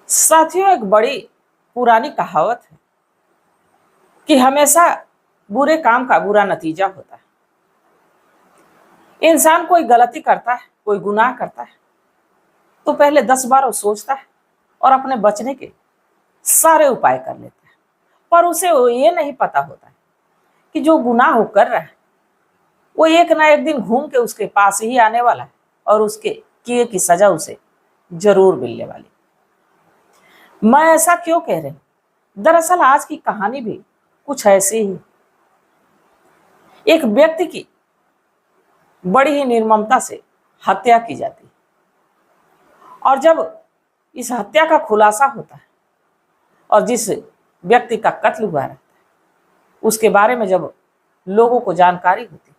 साथियों, एक बड़ी पुरानी कहावत है कि हमेशा बुरे काम का बुरा नतीजा होता है। इंसान कोई गलती करता है, कोई गुनाह करता है तो पहले 10 बार वो सोचता है और अपने बचने के सारे उपाय कर लेता है। पर उसे वो ये नहीं पता होता है कि जो गुनाह वो कर रहा है वो एक ना एक दिन घूम के उसके पास ही आने वाला है और उसके किए की सजा उसे जरूर मिलने वाली। मैं ऐसा क्यों कह रही हूं? दरअसल आज की कहानी भी कुछ ऐसी ही। एक व्यक्ति की बड़ी ही निर्ममता से हत्या की जाती है और जब इस हत्या का खुलासा होता है और जिस व्यक्ति का कत्ल हुआ रहता है उसके बारे में जब लोगों को जानकारी होती है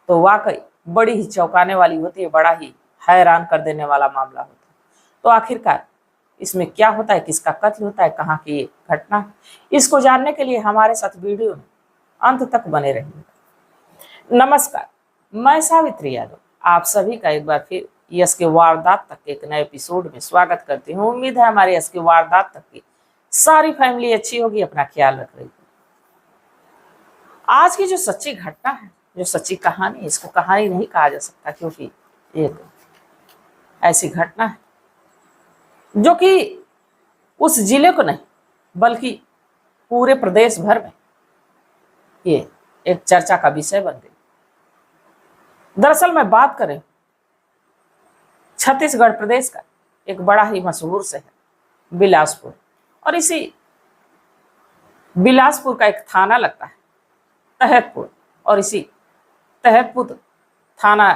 तो वाकई बड़ी ही चौंकाने वाली होती है, बड़ा ही हैरान कर देने वाला मामला होता है। तो आखिरकार इसमें क्या होता है, किसका कत्ल होता है, कहाँ की ये घटना है, इसको जानने के लिए हमारे साथ वीडियो में अंत तक बने रहिए। नमस्कार, मैं सावित्री यादव आप सभी का एक बार फिर यस के वारदात तक के एक नए एपिसोड में स्वागत करती हूँ। उम्मीद है हमारे यस के वारदात तक की सारी फैमिली अच्छी होगी, अपना ख्याल रख रही है। आज की जो सच्ची घटना है, जो सच्ची कहानी, इसको कहानी नहीं कहा जा सकता क्योंकि एक ऐसी घटना है जो कि उस जिले को नहीं बल्कि पूरे प्रदेश भर में ये एक चर्चा का विषय बन गई। दरअसल मैं बात करें छत्तीसगढ़ प्रदेश का एक बड़ा ही मशहूर शहर बिलासपुर, और इसी बिलासपुर का एक थाना लगता है तहतपुर, और इसी तहतपुर थाना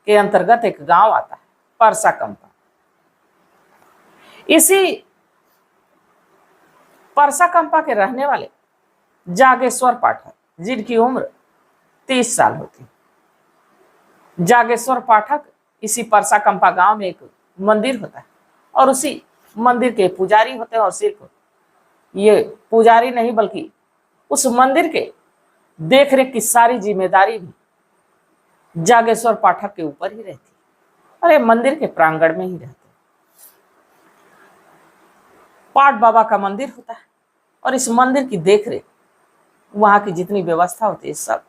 के अंतर्गत एक गांव आता है परसाकंपा। इसी परसाकंपा के रहने वाले जागेश्वर पाठक, जिनकी उम्र 30 साल होती है। जागेश्वर पाठक इसी परसाकंपा गांव में एक मंदिर होता है और उसी मंदिर के पुजारी होते हैं, और सिर्फ ये पुजारी नहीं बल्कि उस मंदिर के देखरेख की सारी जिम्मेदारी भी जागेश्वर पाठक के ऊपर ही रहती है और ये मंदिर के प्रांगण में ही रहते हैं। पाठ बाबा का मंदिर होता है और इस मंदिर की देखरेख, वहां की जितनी व्यवस्था होती है, सब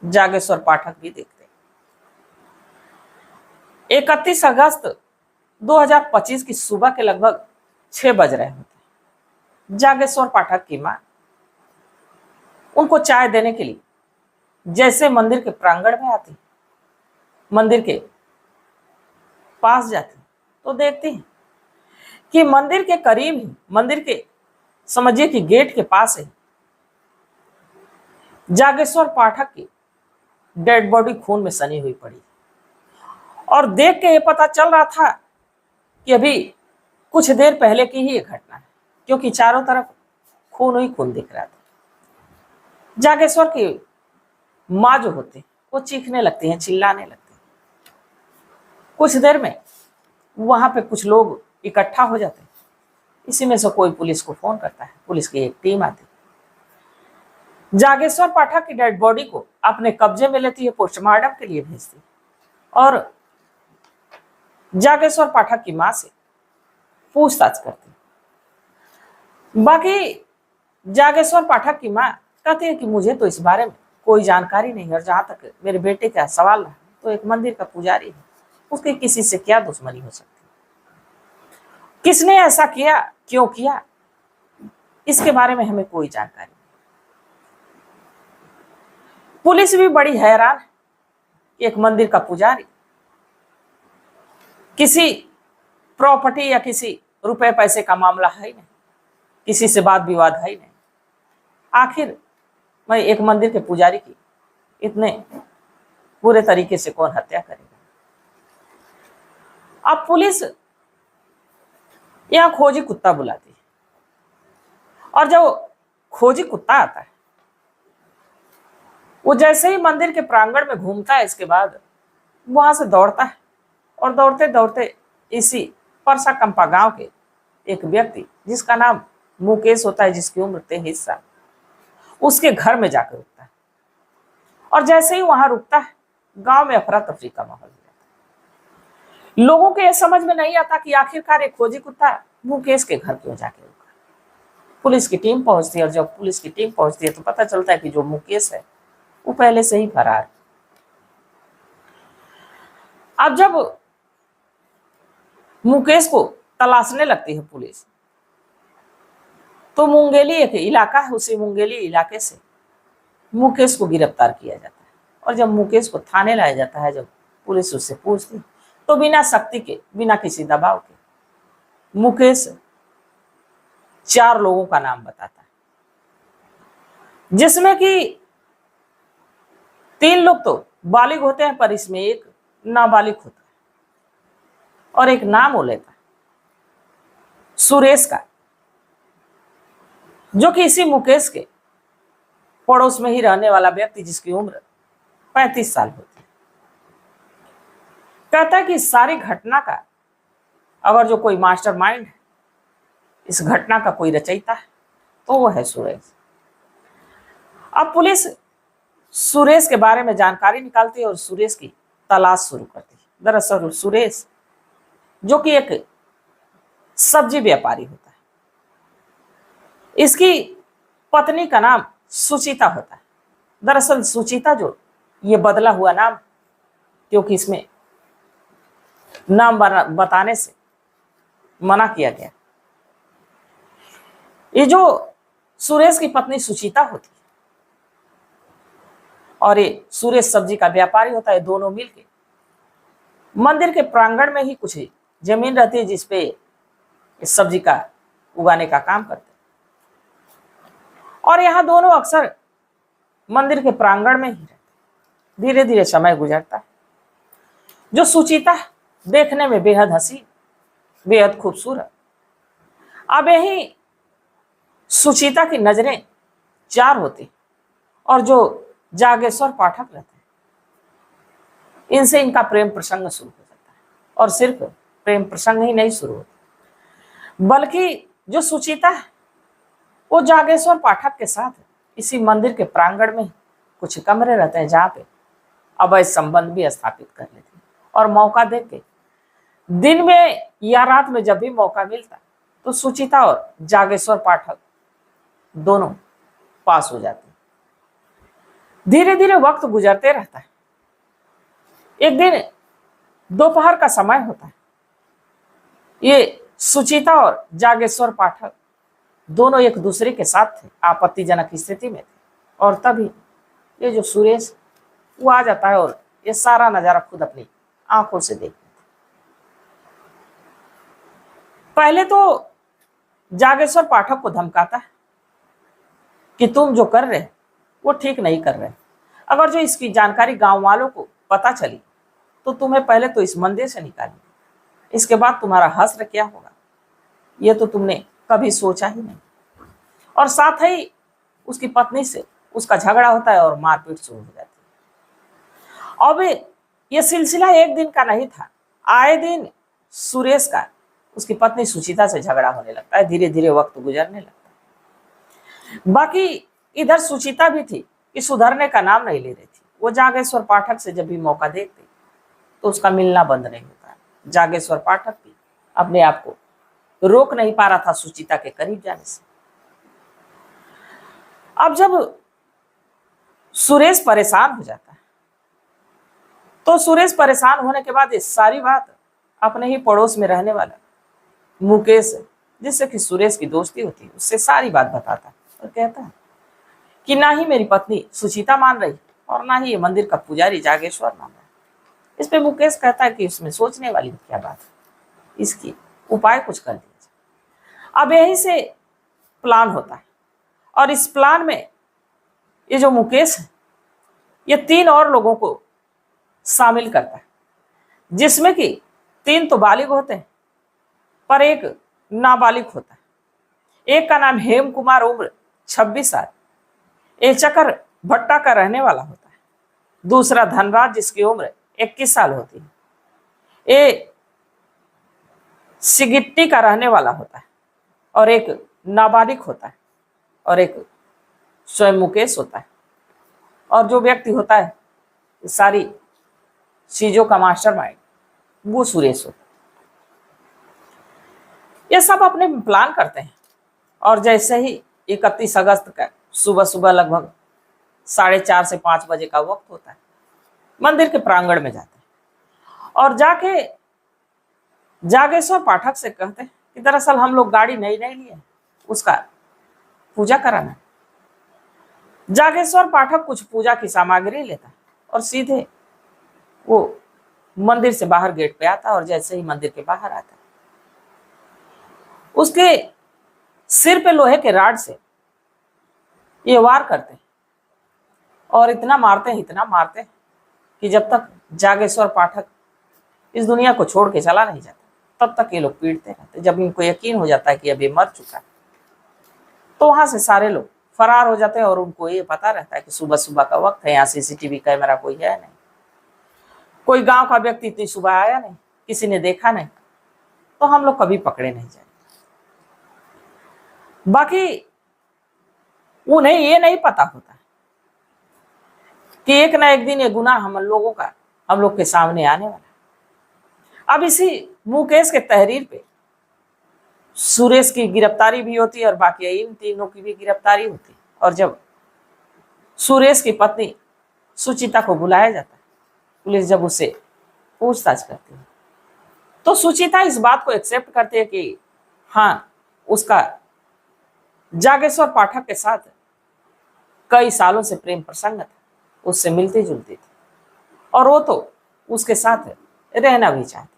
जागेश्वर पाठक भी देखते हैं। 31 अगस्त 2025 की सुबह के लगभग 6 बज रहे होते हैं। जागेश्वर पाठक की मां उनको चाय देने के लिए जैसे मंदिर के प्रांगण में आती, मंदिर के पास जाती, तो देखती हैं कि मंदिर के करीब ही, मंदिर के समझिए कि गेट के पास है, जागेश्वर पाठक की डेड बॉडी खून में सनी हुई पड़ी। और देख के ये पता चल रहा था कि अभी कुछ देर पहले की ही ये घटना है, क्योंकि चारों तरफ खून ही खून दिख रहा था। जागेश्वर की माँ जो होती वो चीखने लगती हैं, चिल्लाने लगती हैं। कुछ देर में वहां पे कुछ लोग इकट्ठा हो जाते हैं। इसी में से कोई पुलिस को फोन करता है, पुलिस की एक टीम आती है, जागेश्वर पाठक की डेड बॉडी को अपने कब्जे में लेती है, पोस्टमार्टम के लिए भेजती है और जागेश्वर पाठक की मां से पूछताछ करती है। बाकी जागेश्वर पाठक की मां कहती है कि मुझे तो इस बारे में कोई जानकारी नहीं, और जहां तक मेरे बेटे का सवाल रहा तो एक मंदिर का पुजारी है, उसकी किसी से क्या दुश्मनी हो सकती है, किसने ऐसा किया, क्यों किया, इसके बारे में हमें कोई जानकारी नहीं। पुलिस भी बड़ी हैरान है कि एक मंदिर का पुजारी किसी प्रॉपर्टी या किसी रुपए पैसे का मामला है ही नहीं, किसी से वाद विवाद है ही नहीं, आखिर मैं एक मंदिर के पुजारी की इतने पूरे तरीके से कौन हत्या करेगा। अब पुलिस यहां खोजी कुत्ता बुलाती है और जब खोजी कुत्ता आता है वो जैसे ही मंदिर के प्रांगण में घूमता है, इसके बाद वहां से दौड़ता है और दौड़ते दौड़ते इसी परसाकंपा गांव के एक व्यक्ति जिसका नाम मुकेश होता है, जिसकी उम्र 23 साल, उसके घर में जाकर रुकता है। और जैसे ही वहां रुकता है गांव में अफरा तफरी का माहौल हो जाता लोगों के ये समझ में नहीं आता कि आखिरकार एक खोजी कुत्ता मुकेश के घर क्यों जाके रुका। पुलिस की टीम पहुंचती है और जब पुलिस की टीम पहुंचती है तो पता चलता है कि जो मुकेश है वो पहले से ही फरार। अब जब मुकेश को तलाशने लगती है पुलिस तो मुंगेली एक इलाका है, उसी मुंगेली इलाके से मुकेश को गिरफ्तार किया जाता है। और जब मुकेश को थाने लाया जाता है, जब पुलिस उससे पूछती तो बिना सख्ती के, बिना किसी दबाव के मुकेश 4 लोगों का नाम बताता है, जिसमें कि 3 लोग तो बालिग होते हैं पर इसमें एक नाबालिग होता है और एक नाम वो लेता है सुरेश का, जो कि इसी मुकेश के पड़ोस में ही रहने वाला व्यक्ति जिसकी उम्र 35 साल होती है। कहता है कि सारी घटना का अगर जो कोई मास्टरमाइंड है, इस घटना का कोई रचयिता है तो वो है सुरेश। अब पुलिस सुरेश के बारे में जानकारी निकालती है और सुरेश की तलाश शुरू करती है। दरअसल सुरेश जो कि एक सब्जी व्यापारी होता है, इसकी पत्नी का नाम सुचिता होता है। दरअसल सुचिता जो ये बदला हुआ नाम, क्योंकि इसमें नाम बताने से मना किया गया। ये जो सुरेश की पत्नी सुचिता होती है और ये सुरेश सब्जी का व्यापारी होता है, दोनों मिलकर मंदिर के प्रांगण में ही कुछ जमीन रहती है जिसपे इस सब्जी का उगाने का काम करते हैं और यहाँ दोनों अक्सर मंदिर के प्रांगण में ही रहते। धीरे धीरे समय गुजरता है। जो सुचिता देखने में बेहद हसीन, बेहद खूबसूरत, अब यही सुचिता की नजरें 4 होती और जो जागेश्वर पाठक रहते हैं, इनसे इनका प्रेम प्रसंग शुरू हो जाता है। और सिर्फ प्रेम प्रसंग ही नहीं शुरू होता, बल्कि जो सुचिता है वो जागेश्वर पाठक के साथ इसी मंदिर के प्रांगण में कुछ कमरे रहते हैं जहाँ पे अवैध संबंध भी स्थापित कर लेते हैं। और मौका देख के दिन में या रात में जब भी मौका मिलता तो सुचिता और जागेश्वर पाठक दोनों पास हो जाते हैं। धीरे धीरे वक्त गुजरते रहता है। एक दिन दोपहर का समय होता है। ये सुचिता और जागेश्वर पाठक दोनों एक दूसरे के साथ थे, आपत्तिजनक स्थिति में थे, और तभी ये जो सुरेश वो आ जाता है और ये सारा नजारा खुद अपनी आंखों से देखते थे। पहले तो जागेश्वर पाठक को धमकाता है कि तुम जो कर रहे वो ठीक नहीं कर रहे। अगर जो इसकी जानकारी गांव वालों को पता चली तो तुम्हें पहले तो इस मंदिर से निकालेंगे, इसके बाद तुम्हारा हश्र क्या होगा ये तो तुमने कभी सोचा ही नहीं। और साथ ही उसकी पत्नी से उसका झगड़ा होता है और मारपीट शुरू हो जाती है। अब ये सिलसिला एक दिन का नहीं था, आए दिन सुरेश का उसकी पत्नी सुचिता से झगड़ा होने लगता है। धीरे धीरे वक्त गुजरने लगता है। बाकी इधर सुचिता भी थी कि सुधरने का नाम नहीं ले रही थी। वो जागेश्वर पाठक से जब भी मौका देखती तो उसका मिलना बंद नहीं होता। जागेश्वर पाठक भी अपने आप को रोक नहीं पा रहा था सुचिता के करीब जाने से। अब जब सुरेश परेशान हो जाता है तो सुरेश परेशान होने के बाद ये सारी बात अपने ही पड़ोस में रहने वाला मुकेश, जिससे कि सुरेश की दोस्ती होती है, उससे सारी बात बताता है और कहता है कि ना ही मेरी पत्नी सुचिता मान रही और ना ही ये मंदिर का पुजारी जागेश्वर मान रहा है। इस पे मुकेश कहता है कि इसमें सोचने वाली क्या बात है, इसकी उपाय कुछ कर दिया जाए। अब यहीं से प्लान होता है और इस प्लान में ये जो मुकेश है ये 3 और लोगों को शामिल करता है, जिसमें कि 3 तो बालिग होते हैं पर एक नाबालिग होता है। एक का नाम हेम कुमार, उम्र 26 साल, ये चकर भट्टा का रहने वाला होता है। दूसरा धनराज, जिसकी उम्र 21 साल होती है, ये सिगिट्टी का रहने वाला होता है। और एक नाबालिग होता है और एक स्वयं मुकेश होता है। और जो व्यक्ति होता है सारी चीजों का मास्टरमाइंड वो सुरेश होता है। ये सब अपने प्लान करते हैं और जैसे ही 31 अगस्त का सुबह सुबह लगभग 4:30 से 5 बजे का वक्त होता है, मंदिर के प्रांगण में जाते हैं और जाके जागेश्वर पाठक से कहते हैं कि दरअसल हम लोग गाड़ी नहीं लिए, उसका पूजा कराना है। जागेश्वर पाठक कुछ पूजा की सामग्री लेता है और सीधे वो मंदिर से बाहर गेट पे आता है और जैसे ही मंदिर के बाहर आता है, उसके सिर पे लोहे के राड से ये वार करते हैं और इतना मारते हैं कि जब तक जागेश्वर पाठक इस दुनिया को छोड़ के चला नहीं जाता तब तक ये लोग पीटते रहते। जब इनको यकीन हो जाता है कि अभी मर चुका है तो वहां से सारे लोग फरार हो जाते हैं और उनको ये पता रहता है कि सुबह सुबह का वक्त है, यहाँ सीसीटीवी कैमरा कोई है नहीं, कोई गांव का व्यक्ति इतनी सुबह आया नहीं, किसी ने देखा नहीं, तो हम लोग कभी पकड़े नहीं जाएंगे। बाकी उन्हें ये नहीं पता होता कि एक ना एक दिन ये गुनाह हम लोग के सामने आने वाला है। अब इसी मुकेश के तहरीर पे सुरेश की गिरफ्तारी भी होती है और बाकी इन तीनों की भी गिरफ्तारी होती है। और जब सुरेश की पत्नी सुचिता को बुलाया जाता है, पुलिस जब उससे पूछताछ करती है तो सुचिता इस बात को एक्सेप्ट करती है कि हाँ, उसका जागेश्वर पाठक के साथ कई सालों से प्रेम प्रसंग था, उससे मिलती जुलती थी और वो तो उसके साथ रहना भी चाहती थी।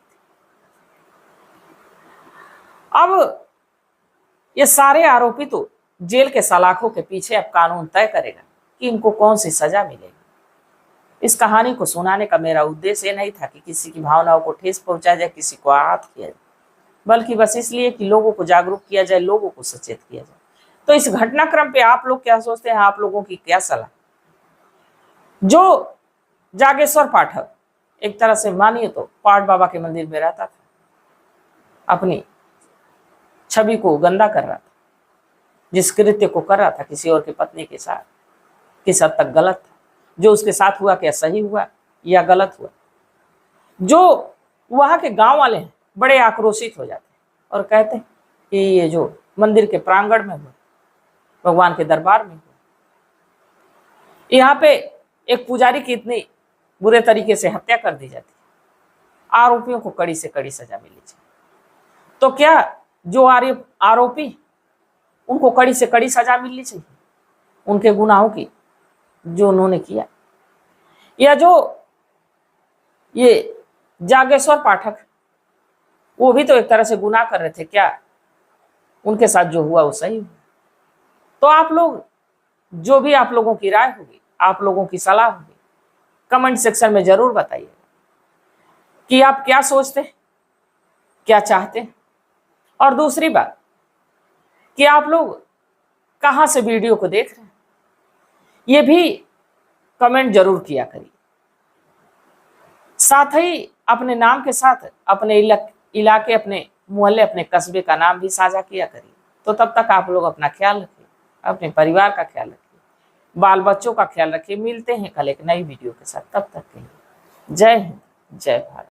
अब ये सारे आरोपी तो जेल के सलाखों के पीछे अब कानून तय करेगा कि इनको कौन सी सजा मिलेगी। इस कहानी को सुनाने का मेरा उद्देश्य ये नहीं था कि किसी की भावनाओं को ठेस पहुंचाया जाए, किसी को आहत किया जाए, बल्कि बस इसलिए कि लोगों को जागरूक किया जाए, लोगों को सचेत किया जाए। तो इस घटनाक्रम पे आप लोग क्या सोचते हैं, आप लोगों की क्या सलाह? जो जागेश्वर पाठक एक तरह से मानिए तो पाठ बाबा के मंदिर में रहता था, अपनी छवि को गंदा कर रहा था, जिस कृत्य को कर रहा था किसी और की पत्नी के साथ, किस हद तक गलत था, जो उसके साथ हुआ क्या सही हुआ या गलत हुआ। जो वहां के गांव वाले हैं बड़े आक्रोशित हो जाते हैं और कहते हैं कि ये जो मंदिर के प्रांगण में हुआ, भगवान के दरबार में हुआ, यहाँ पे एक पुजारी की इतनी बुरे तरीके से हत्या कर दी जाती है, आरोपियों को कड़ी से कड़ी सजा मिलनी चाहिए। तो क्या जो आरोपी उनको कड़ी से कड़ी सजा मिलनी चाहिए उनके गुनाहों की जो उन्होंने किया, या जो ये जागेश्वर पाठक वो भी तो एक तरह से गुनाह कर रहे थे, क्या उनके साथ जो हुआ वो सही हुआ? तो आप लोग जो भी आप लोगों की राय होगी, आप लोगों की सलाह होगी, कमेंट सेक्शन में जरूर बताइए कि आप क्या सोचते हैं, क्या चाहते हैं। और दूसरी बात कि आप लोग कहां से वीडियो को देख रहे हैं ये भी कमेंट जरूर किया करिए। साथ ही अपने नाम के साथ अपने इलाके, अपने मोहल्ले, अपने कस्बे का नाम भी साझा किया करिए। तो तब तक आप लोग अपना ख्याल रखिए, अपने परिवार का ख्याल रखिए, बाल बच्चों का ख्याल रखिए। मिलते हैं कल एक नई वीडियो के साथ, तब तक के लिए जय हिंद, जय भारत।